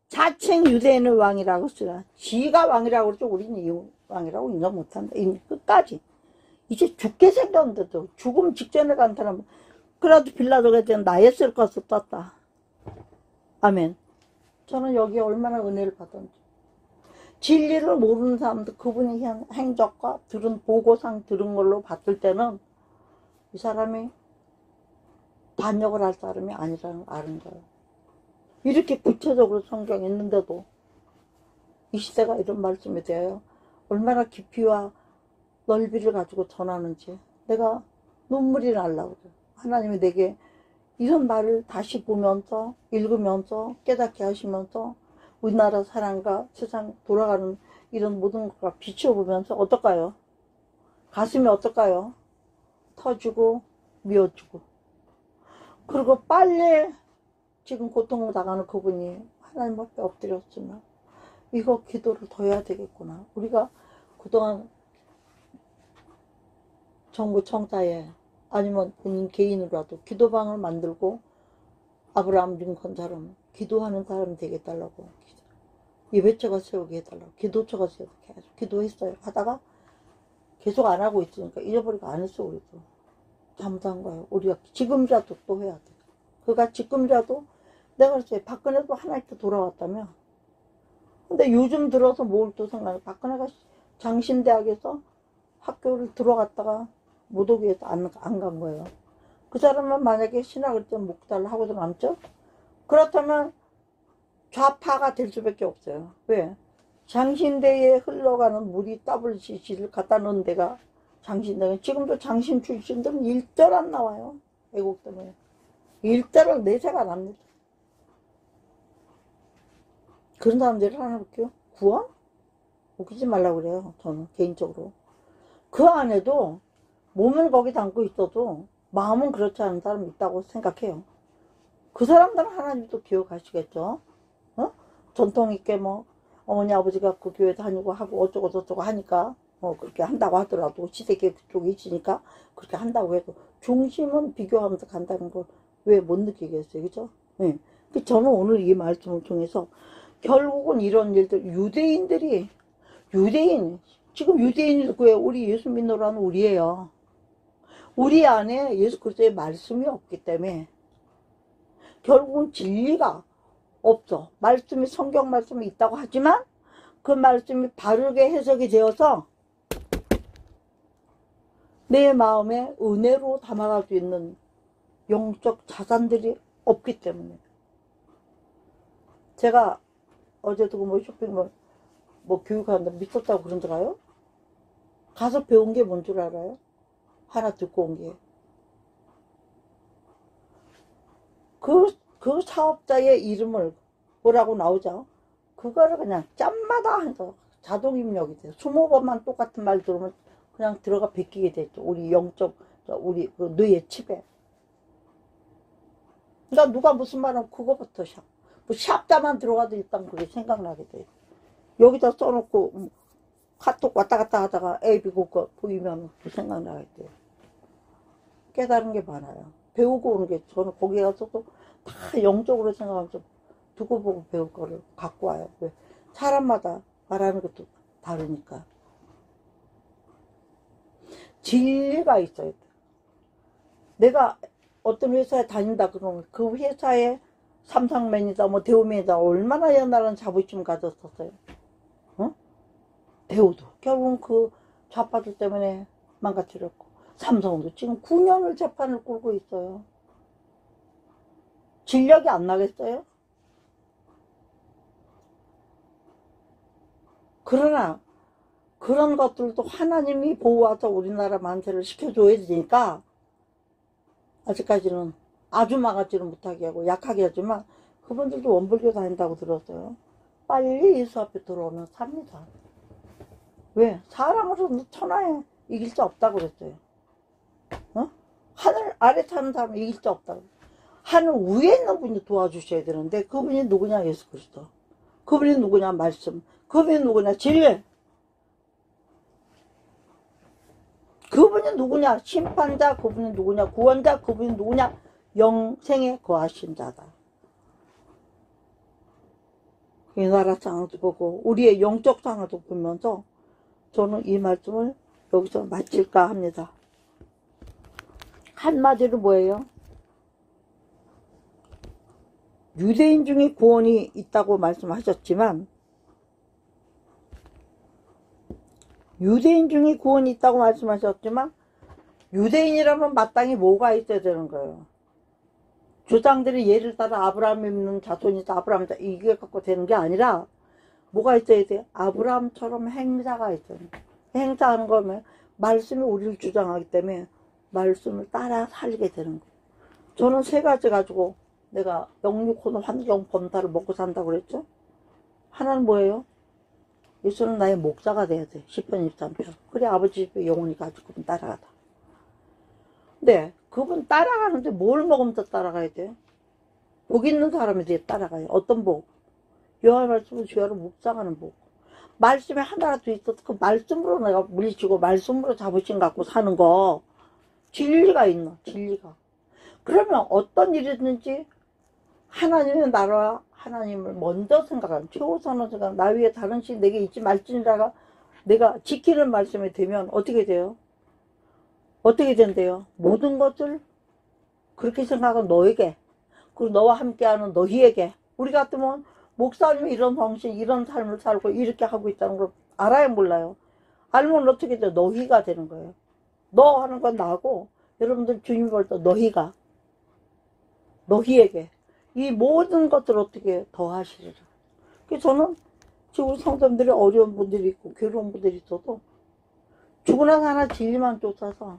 자칭 유대인의 왕이라고 쓰라. 지가 왕이라고 그러죠. 우리는 이 왕이라고 인정 못한다. 끝까지. 이제 죽게 생겼는데도 죽음 직전에 간 사람 그래도 빌라도가 이제 나의 쓸 것을 떴다. 아멘. 저는 여기에 얼마나 은혜를 받았는지. 진리를 모르는 사람도 그분의 행적과 들은 보고상 들은 걸로 봤을 때는 이 사람이 반역을 할 사람이 아니라는 걸 아는 거예요. 이렇게 구체적으로 성경에 있는데도 이 시대가 이런 말씀에 대하여 얼마나 깊이와 넓이를 가지고 전하는지 내가 눈물이 날라고 그래요. 하나님이 내게 이런 말을 다시 보면서 읽으면서 깨닫게 하시면서 우리나라 사랑과 세상 돌아가는 이런 모든 것과 비춰보면서 어떨까요? 가슴이 어떨까요? 터지고 미어지고 그리고 빨리 지금 고통을 당하는 그분이 하나님 앞에 엎드렸으면 이거 기도를 더 해야 되겠구나. 우리가 그동안 정부 청사에 아니면 본인 개인으로라도 기도방을 만들고 아브라함 링컨처럼 기도하는 사람이 되게 해달라고 예배처가 세우게 해달라고 기도처가 세우게 해서 기도했어요. 하다가 계속 안 하고 있으니까 잊어버리고 안 했어. 우리도 잘못한 거예요. 우리가 지금이라도 또 해야 돼. 그가 지금이라도 내가 그랬어요. 박근혜도 하나님께 돌아왔다며. 근데 요즘 들어서 뭘 또 생각해. 박근혜가 장신대학에서 학교를 들어갔다가 못 오게 해서 안 간 거예요. 그 사람은 만약에 신학을 좀 목달을 하고도 남죠? 그렇다면 좌파가 될 수밖에 없어요. 왜? 장신대에 흘러가는 물이 WCC를 갖다 놓은 데가 장신대가 지금도 장신 출신들은 일절 안 나와요. 애국 때문에. 일대를 내세가 납니다. 그런 사람들을 하나 볼게요. 구원? 웃기지 말라고 그래요. 저는 개인적으로. 그 안에도 몸은 거기 담고 있어도 마음은 그렇지 않은 사람이 있다고 생각해요. 그 사람들은 하나님도 기억하시겠죠. 어? 전통 있게 뭐 어머니 아버지가 그 교회 다니고 하고 어쩌고 저쩌고 하니까 그렇게 한다고 하더라도 시대계 그쪽에 있으니까 그렇게 한다고 해도 중심은 비교하면서 간다는 걸 왜 못 느끼겠어요. 그죠? 네. 저는 오늘 이 말씀을 통해서 결국은 이런 일들 지금 유대인이 그 우리 예수 믿노라는 우리예요. 우리 안에 예수 그리스도의 말씀이 없기 때문에 결국은 진리가 없어. 말씀이 성경 말씀이 있다고 하지만 그 말씀이 바르게 해석이 되어서 내 마음에 은혜로 담아갈 수 있는 영적 자산들이 없기 때문에 제가 어제도 뭐 쇼핑몰 뭐 교육하는데 미쳤다고 그런다가요? 가서 배운 게 뭔 줄 알아요? 하나 듣고 온 게. 그 사업자의 이름을 뭐라고 나오죠? 그거를 그냥 짬마다 해서 자동 입력이 돼요. 20번만 똑같은 말 들으면 그냥 들어가 베끼게 되죠. 우리 영적, 우리 그 뇌의 칩에. 그러니까 누가 무슨 말하면 그거부터 샵. 뭐 샵자만 들어가도 일단 그게 생각나게 돼요. 여기다 써놓고 카톡 왔다 갔다 하다가 AB 그거 보이면 또 생각나게 돼요. 깨달은 게 많아요. 배우고 오는 게 저는 거기 가서도 다 영적으로 생각하면서 두고 보고 배울 거를 갖고 와요. 왜? 사람마다 말하는 것도 다르니까. 진리가 있어야 돼. 내가 어떤 회사에 다닌다 그러면 그 회사의 삼성맨이다 뭐 대우맨이다 얼마나 옛날에는 자부심 가졌었어요. 어? 대우도 결국은 그 좌파들 때문에 망가뜨렸고 삼성도 지금 9년을 재판을 끌고 있어요. 진력이 안 나겠어요? 그러나 그런 것들도 하나님이 보호와서 우리나라 만세를 시켜줘야 되니까 아직까지는 아주 망하지는 못하게 하고 약하게 하지만 그분들도 원불교 다닌다고 들었어요. 빨리 예수 앞에 들어오면 삽니다. 왜? 사람으로는 천하에 이길 자 없다고 그랬어요. 어? 하늘 아래 사는 사람은 이길 자 없다고. 하늘 위에 있는 분이 도와주셔야 되는데 그분이 누구냐? 예수 그리스도. 그분이 누구냐? 말씀. 그분이 누구냐? 진리. 그분이 누구냐? 심판자. 그분이 누구냐? 구원자. 그분이 누구냐? 영생에 거하신 자다. 이 나라 상황도 보고 우리의 영적 상황도 보면서 저는 이 말씀을 여기서 마칠까 합니다. 한마디로 뭐예요? 유대인 중에 구원이 있다고 말씀하셨지만 유대인이라면 마땅히 뭐가 있어야 되는 거예요? 조상들이 예를 따라 아브라함이 믿는 자손이다. 아브라함 이게 갖고 되는 게 아니라 뭐가 있어야 돼? 아브라함처럼 행사가 있어요. 행사하는 거면 말씀이 우리를 주장하기 때문에 말씀을 따라 살게 되는 거예요. 저는 세 가지 가지고 내가 영육혼의 환경 범사를 먹고 산다고 그랬죠? 하나는 뭐예요? 예수는 나의 목자가 돼야 돼. 10편 23편. 그래 아버지 집에 영혼이 가지고 그분 따라가다. 네, 그분 따라가는데 뭘 먹으면서 따라가야 돼요? 복 있는 사람이 돼 따라가요. 어떤 복? 여호와 말씀을 주야로 묵상하는 복. 말씀에 하나라도 있어서 그 말씀으로 내가 물리치고 말씀으로 자부심 갖고 사는 거. 진리가 있나? 진리가. 그러면 어떤 일이든지 하나님의 나라와 하나님을 먼저 생각하는 최우선을 생각. 나 위에 다른 신 내게 있지 말지니라가 내가 지키는 말씀이 되면 어떻게 돼요? 어떻게 된대요? 모든 것을 그렇게 생각하는 너에게 그리고 너와 함께하는 너희에게 우리 같으면 목사님이 이런 정신 이런 삶을 살고 이렇게 하고 있다는 걸 알아야 몰라요. 알면 어떻게 돼요? 너희가 되는 거예요. 너 하는 건 나고 여러분들 주님 볼 때 너희가 너희에게 이 모든 것들을 어떻게 더하시리라. 그래서 저는 지금 우리 성도님들이 어려운 분들이 있고 괴로운 분들이 있어도 죽으나 사나 진리만 쫓아서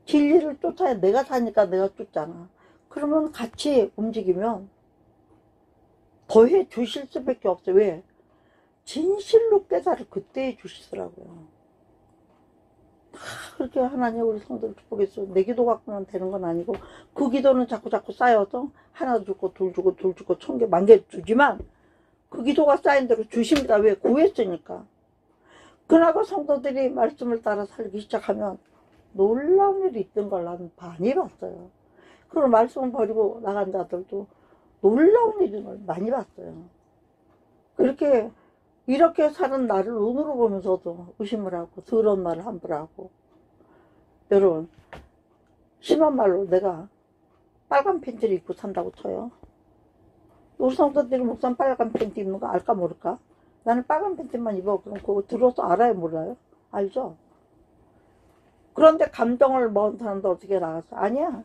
진리를 쫓아야 내가 사니까 내가 쫓잖아. 그러면 같이 움직이면 더해 주실 수밖에 없어요. 왜? 진실로 깨달을 그때 해 주시더라고요. 그렇게 하나님 우리 성도를 축복했어. 내 기도 갖고는 되는 건 아니고, 그 기도는 자꾸 쌓여서 하나 주고 둘 주고 둘 주고 1000개, 10,000개 주지만 그 기도가 쌓인 대로 주십니다. 왜? 구했으니까. 그나마 성도들이 말씀을 따라 살기 시작하면 놀라운 일이 있던 걸 나는 많이 봤어요. 그리고 말씀을 버리고 나간 자들도 놀라운 일인 걸 많이 봤어요. 그렇게 이렇게 사는 나를 눈으로 보면서도 의심을 하고 더러운 말을 함부로 하고. 여러분, 심한 말로 내가 빨간 팬티를 입고 산다고 쳐요. 우리 성도들이 목사님 빨간 팬티 입는 거 알까 모를까? 나는 빨간 팬티만 입어. 그럼 그거 들어서 알아요 몰라요? 알죠? 그런데 감정을 먹은 사람도 어떻게 나갔어? 아니야,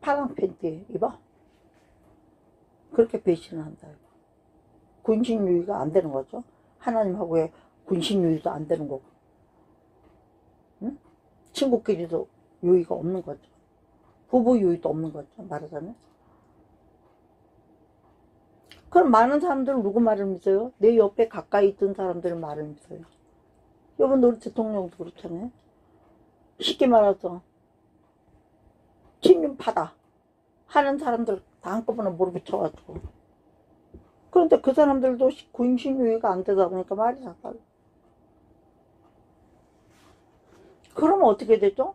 파란 팬티 입어. 그렇게 배신을 한다. 군신유의가 안 되는 거죠. 하나님하고의 군신유의도 안 되는 거고, 응? 친구끼리도 유의가 없는 거죠. 부부 유의도 없는 거죠, 말하자면. 그럼 많은 사람들은 누구 말을 믿어요? 내 옆에 가까이 있던 사람들 말을 믿어요. 이번 우리 대통령도 그렇잖아요. 쉽게 말해서 친윤파다 하는 사람들 다 한꺼번에 몰아붙여가지고. 그런데 그 사람들도 군신유의가 안 되다 보니까 말이 작아요. 그러면 어떻게 되죠?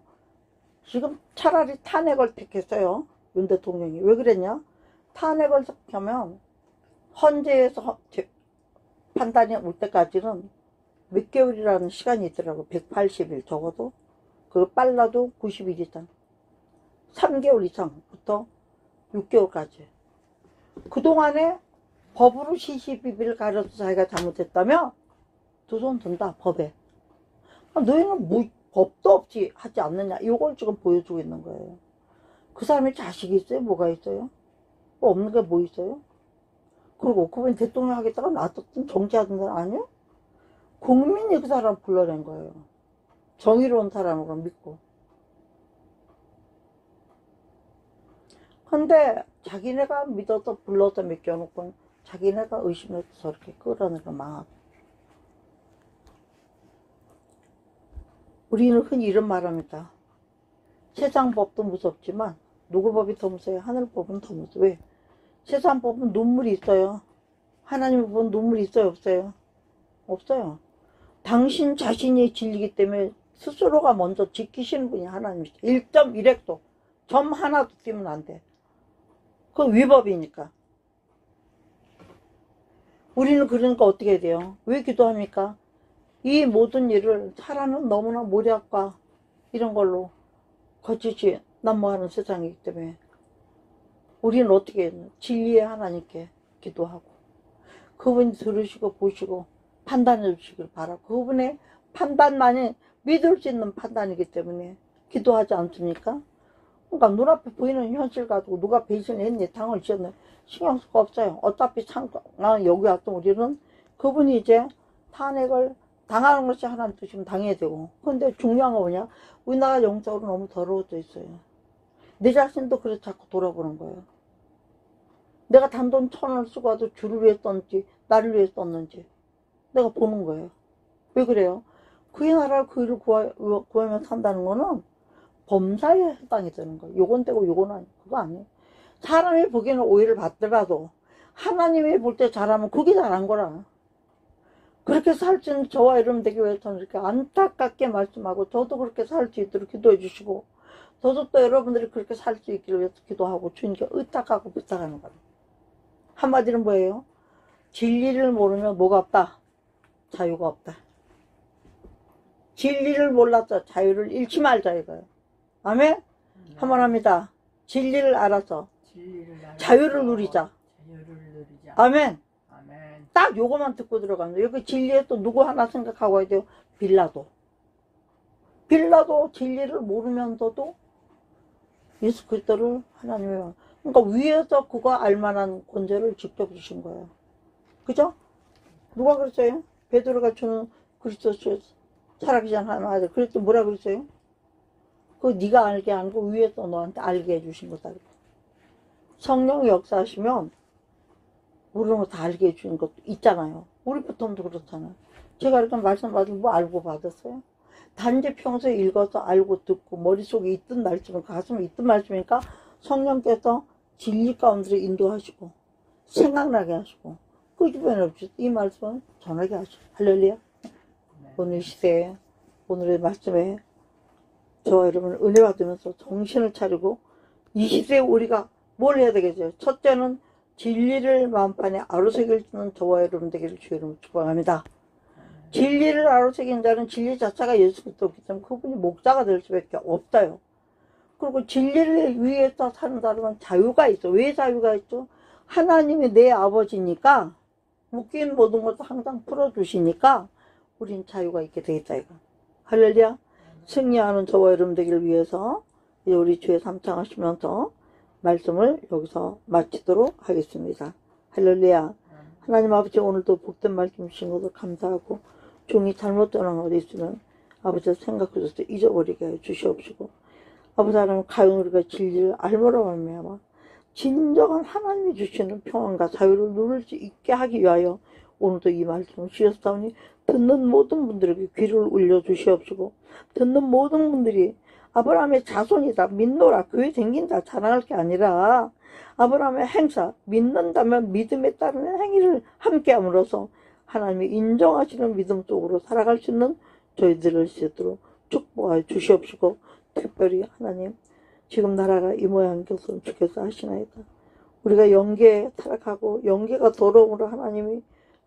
지금 차라리 탄핵을 택했어요. 윤 대통령이. 왜 그랬냐? 탄핵을 택하면 헌재에서 판단이 올 때까지는 몇 개월이라는 시간이 있더라고. 180일 적어도. 그리고 빨라도 90일 이상. 3개월 이상부터 6개월까지. 그동안에 법으로 시시비비를 가려서 자기가 잘못했다면 두 손 든다, 법에. 너희는 뭐 법도 없이 하지 않느냐, 이걸 지금 보여주고 있는 거예요. 그 사람이 자식이 있어요? 뭐가 있어요? 뭐 없는 게 뭐 있어요? 그리고 그분이 대통령 하겠다가 놔뒀던 정치하던 사람 아니요? 국민이 그 사람 불러낸 거예요. 정의로운 사람으로 믿고. 근데 자기네가 믿어서 불러서 맡겨놓고 자기네가 의심해서 저렇게 끌어내고 망하고. 우리는 흔히 이런 말 합니다. 세상 법도 무섭지만 누구 법이 더 무서워요? 하늘 법은 더 무서워요. 왜? 세상 법은 눈물이 있어요. 하나님 법은 눈물이 있어요? 없어요? 없어요. 당신 자신이 진리기 때문에 스스로가 먼저 지키시는 분이 하나님이시죠. 1.1핵도 점 하나도 띄면 안 돼. 그건 위법이니까. 우리는 그러니까 어떻게 해야 돼요? 왜 기도합니까? 이 모든 일을 사람은 너무나 모략과 이런 걸로 거짓이 난무하는 세상이기 때문에 우리는 어떻게 해야 돼요? 진리의 하나님께 기도하고 그분이 들으시고 보시고 판단해 주시길 바라고, 그분의 판단만이 믿을 수 있는 판단이기 때문에 기도하지 않습니까? 그러니까 눈앞에 보이는 현실 가지고 누가 배신했니, 당을 지었네, 신경 쓸 거 없어요. 어차피 나는 여기 왔던 우리는 그분이 이제 탄핵을 당하는 것이 하나님 뜻이면 당해야 되고. 근데 중요한 건 뭐냐? 우리나라 영적으로 너무 더러워져 있어요. 내 자신도 그래서 자꾸 돌아보는 거예요. 내가 단돈 1,000원을 쓰고 와도 주를 위해 썼는지 나를 위해 썼는지 내가 보는 거예요. 왜 그래요? 그의 나라를 그 일을 구하며 산다는 거는 범사에 해당이 되는 거예요. 요건 되고 요건 아니고. 그거 아니에요. 사람이 보기에는 오해를 받더라도 하나님이 볼 때 잘하면 그게 잘한 거라. 그렇게 살 수 있는 저와 여러분 되기 위해서 저는 이렇게 안타깝게 말씀하고, 저도 그렇게 살 수 있도록 기도해 주시고, 저도 또 여러분들이 그렇게 살 수 있기를 위해서 기도하고 주님께 의탁하고 부탁하는 거예요. 한마디는 뭐예요? 진리를 모르면 뭐가 없다? 자유가 없다. 진리를 몰라서 자유를 잃지 말자 이거예요. 아멘? 한번 합니다. 진리를 알아서 자유를 누리자. 아멘. 딱 요거만 듣고 들어갑니다. 여기 진리에 또 누구 하나 생각하고 와야 돼요. 빌라도 진리를 모르면서도 예수 그리스도를 하나님의, 그러니까 위에서 그거 알만한 권세를 직접 주신 거예요. 그죠? 누가 그랬어요? 베드로가 주는 그리스도 살아계신 하나님 아들. 그랬더니 뭐라 그랬어요? 그거 네가 알게 한 거 위에서 너한테 알게 해주신 거다. 성령이 역사하시면 모르는 거 다 알게 해주는 것도 있잖아요. 우리 보통도 그렇잖아요. 제가 이렇게 말씀 받으면 뭐 알고 받았어요? 단지 평소에 읽어서 알고 듣고 머릿속에 있던 말씀은 가슴에 있던 말씀이니까 성령께서 진리 가운데로 인도하시고 생각나게 하시고 끄집어내 없이 이 말씀을 전하게 하시고 할렐루야. 네. 오늘 시대에 오늘의 말씀에 저와 여러분 은혜 받으면서 정신을 차리고 이 시대에 우리가 뭘 해야 되겠어요? 첫째는 진리를 마음판에 아로새길 주는 저와 여러분 되기를 주의 이름으로 축복합니다. 진리를 아로새긴 자는 진리 자체가 예수 그리스도이기 때문에 그분이 목자가 될 수밖에 없어요. 그리고 진리를 위해서 사는 사람은 자유가 있어. 왜 자유가 있죠? 하나님이 내 아버지니까 묶인 모든 것도 항상 풀어주시니까 우린 자유가 있게 되겠다 이거. 할렐루야. 승리하는 저와 여러분 되기를 위해서 이제 우리 주의 삼창하시면서 말씀을 여기서 마치도록 하겠습니다. 할렐루야. 하나님 아버지 오늘도 복된 말씀 주신 것을 감사하고 종이 잘못 떠난 것이 있으면 아버지 생각해줘서 잊어버리게 해 주시옵시고 아버지 하나님 가요 우리가 진리를 알므로 말미암아 진정한 하나님이 주시는 평안과 자유를 누릴 수 있게 하기 위하여 오늘도 이 말씀을 주셨사오니 듣는 모든 분들에게 귀를 울려 주시옵시고 듣는 모든 분들이 아브라함의 자손이다 믿노라 교회 생긴다 자랑할 게 아니라 아브라함의 행사 믿는다면 믿음에 따르는 행위를 함께 함으로써 하나님이 인정하시는 믿음 속으로 살아갈 수 있는 저희들을 있도록 축복하여 주시옵시고 특별히 하나님 지금 나라가 이 모양인 것을 주께서 하시나이다. 우리가 영계에 타락하고 영계가 더러움으로 하나님이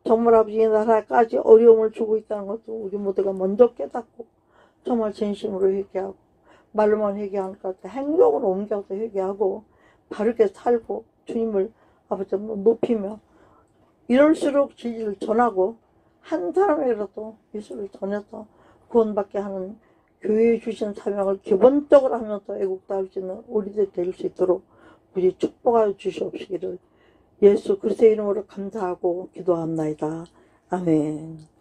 정말 아버지의 나라까지 어려움을 주고 있다는 것을 우리 모두가 먼저 깨닫고 정말 진심으로 회개하고 말로만 회개하는 것 같아 행동으로 옮겨서 회개하고 바르게 살고 주님을 아버지 높이며 이럴수록 진리를 전하고 한 사람에게라도 예수를 전해서 구원받게 하는 교회에 주신 사명을 기본적으로 하면서 애국도 할 수 있는 우리들 될 수 있도록 우리 축복하여 주시옵시기를 예수 그리스도의 이름으로 감사하고 기도합나이다. 아멘.